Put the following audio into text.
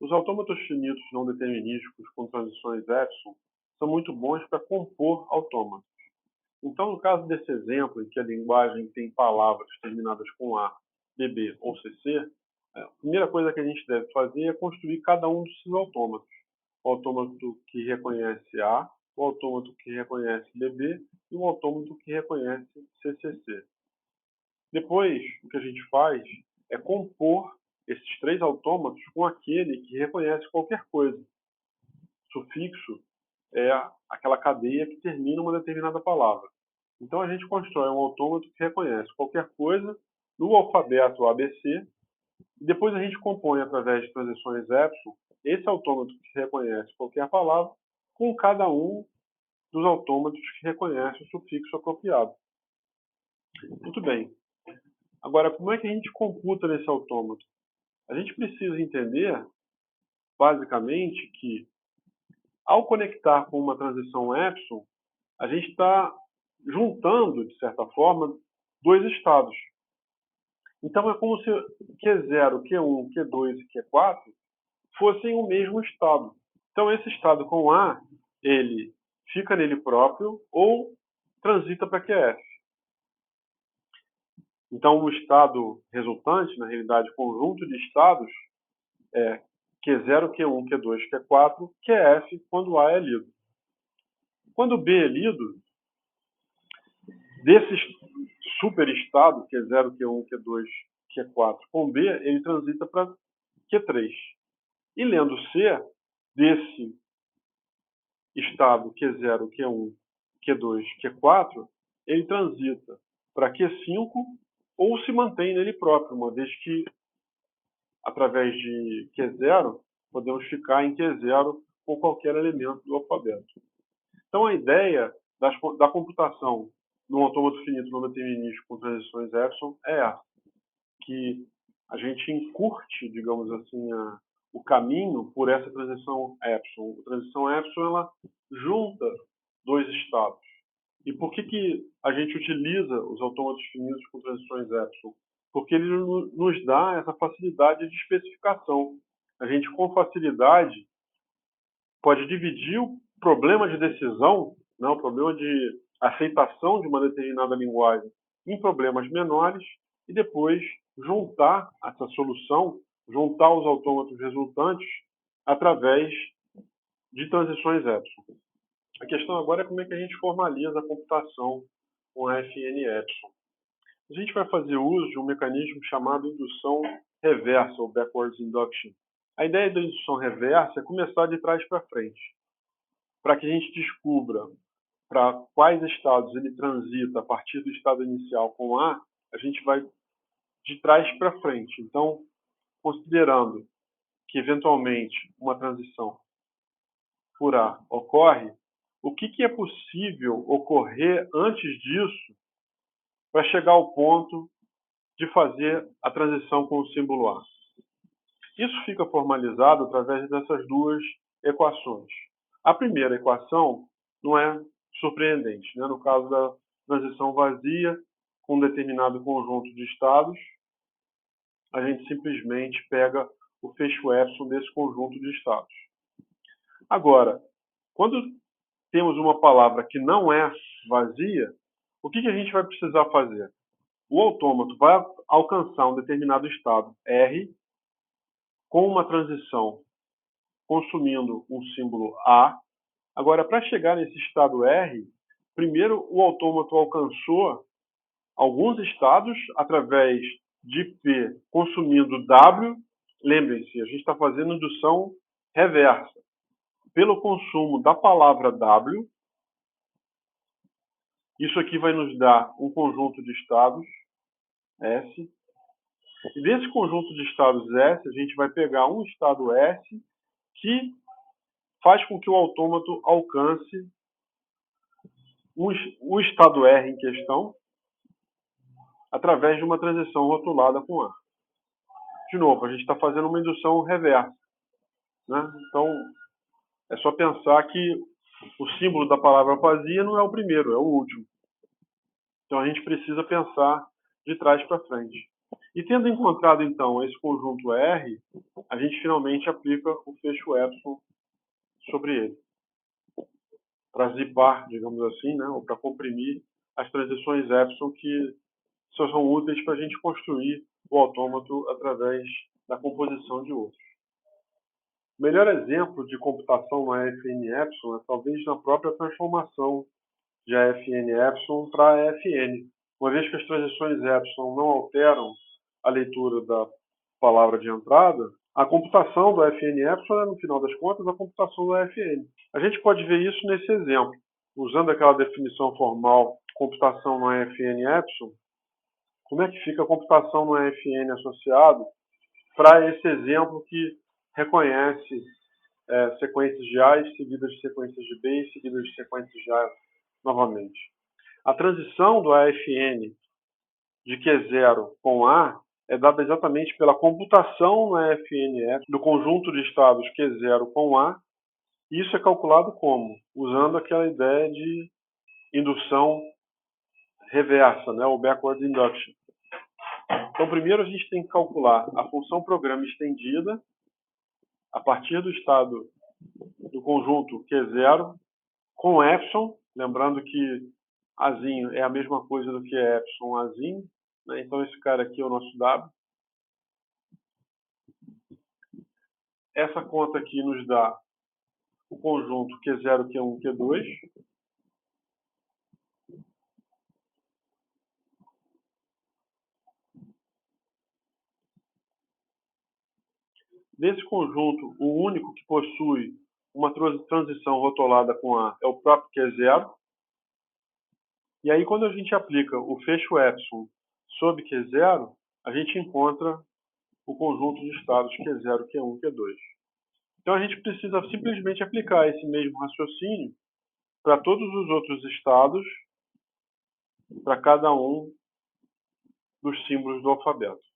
Os autômatos finitos não determinísticos com transições epsilon são muito bons para compor autômatos. Então, no caso desse exemplo, em que a linguagem tem palavras terminadas com A, BB ou CC, a primeira coisa que a gente deve fazer é construir cada um desses autômatos. O autômato que reconhece A, o autômato que reconhece BB e o autômato que reconhece CCC. Depois, o que a gente faz é compor esses três autômatos com aquele que reconhece qualquer coisa. Sufixo é aquela cadeia que termina uma determinada palavra. Então a gente constrói um autômato que reconhece qualquer coisa no alfabeto ABC e depois a gente compõe através de transições epsilon esse autômato que reconhece qualquer palavra com cada um dos autômatos que reconhece o sufixo apropriado. Muito bem. Agora, como é que a gente computa nesse autômato? A gente precisa entender, basicamente, que ao conectar com uma transição epsilon, a gente está juntando, de certa forma, dois estados. Então é como se Q0, Q1, Q2 e Q4 fossem o mesmo estado. Então esse estado com A, ele fica nele próprio ou transita para QF. Então o estado resultante, na realidade, conjunto de estados, é Q0, Q1, Q2, Q4, QF, quando A é lido. Quando B é lido, desse superestado, Q0, Q1, Q2, Q4, com B, ele transita para Q3. E lendo C, desse estado Q0, Q1, Q2, Q4, ele transita para Q5 ou se mantém nele próprio, uma vez que, através de Q0, podemos ficar em Q0 com qualquer elemento do alfabeto. Então, a ideia da computação num autômato finito não determinístico com transições epsilon é essa, que a gente encurte, digamos assim, o caminho por essa transição epsilon. A transição epsilon, ela junta dois estados. E por que a gente utiliza os autômatos finitos com transições epsilon? Porque ele nos dá essa facilidade de especificação. A gente, com facilidade, pode dividir o problema de decisão, né, o problema de aceitação de uma determinada linguagem, em problemas menores e depois juntar essa solução, juntar os autômatos resultantes através de transições epsilon. A questão agora é como é que a gente formaliza a computação com a FN epsilon. A gente vai fazer uso de um mecanismo chamado indução reversa, ou backwards induction. A ideia da indução reversa é começar de trás para frente, para que a gente descubra para quais estados ele transita a partir do estado inicial com A, a gente vai de trás para frente. Então, considerando que eventualmente uma transição por A ocorre, o que é possível ocorrer antes disso para chegar ao ponto de fazer a transição com o símbolo A? Isso fica formalizado através dessas duas equações. A primeira equação não é surpreendente, né? No caso da transição vazia com um determinado conjunto de estados, a gente simplesmente pega o fecho epsilon desse conjunto de estados. Agora, quando temos uma palavra que não é vazia, o que a gente vai precisar fazer? O autômato vai alcançar um determinado estado R com uma transição consumindo um símbolo A. Agora, para chegar nesse estado R, primeiro o autômato alcançou alguns estados através de P consumindo W. Lembrem-se, a gente está fazendo indução reversa. Pelo consumo da palavra W, isso aqui vai nos dar um conjunto de estados, S. E desse conjunto de estados S, a gente vai pegar um estado S que faz com que o autômato alcance o estado R em questão através de uma transição rotulada com A. De novo, a gente está fazendo uma indução reversa, né? Então, é só pensar que o símbolo da palavra vazia não é o primeiro, é o último. Então, a gente precisa pensar de trás para frente. E tendo encontrado, então, esse conjunto R, a gente finalmente aplica o fecho epsilon sobre ele, para zipar, digamos assim, né, ou para comprimir as transições epsilon que são úteis para a gente construir o autômato através da composição de outros. O melhor exemplo de computação no AFN epsilon é talvez na própria transformação de AFN epsilon para AFN. Uma vez que as transições epsilon não alteram a leitura da palavra de entrada, a computação do AFN epsilon é, no final das contas, a computação do AFN. A gente pode ver isso nesse exemplo. Usando aquela definição formal, computação no AFN epsilon, como é que fica a computação no AFN associado para esse exemplo que reconhece sequências de A seguidas de sequências de B e seguidas de sequências de A novamente. A transição do AFN de Q0 com A é dada exatamente pela computação no AFNF do conjunto de estados Q0 com A. Isso é calculado como? Usando aquela ideia de indução reversa, né, o backward induction. Então, primeiro a gente tem que calcular a função programa estendida a partir do estado do conjunto Q0 com epsilon, lembrando que Azinho é a mesma coisa do que epsilon Azinho, né? Então esse cara aqui é o nosso W. Essa conta aqui nos dá o conjunto Q0, Q1, Q2. Nesse conjunto, o único que possui uma transição rotulada com A é o próprio Q0. E aí, quando a gente aplica o fecho epsilon sobre Q0, a gente encontra o conjunto de estados Q0, Q1, Q2. Então, a gente precisa simplesmente aplicar esse mesmo raciocínio para todos os outros estados, para cada um dos símbolos do alfabeto.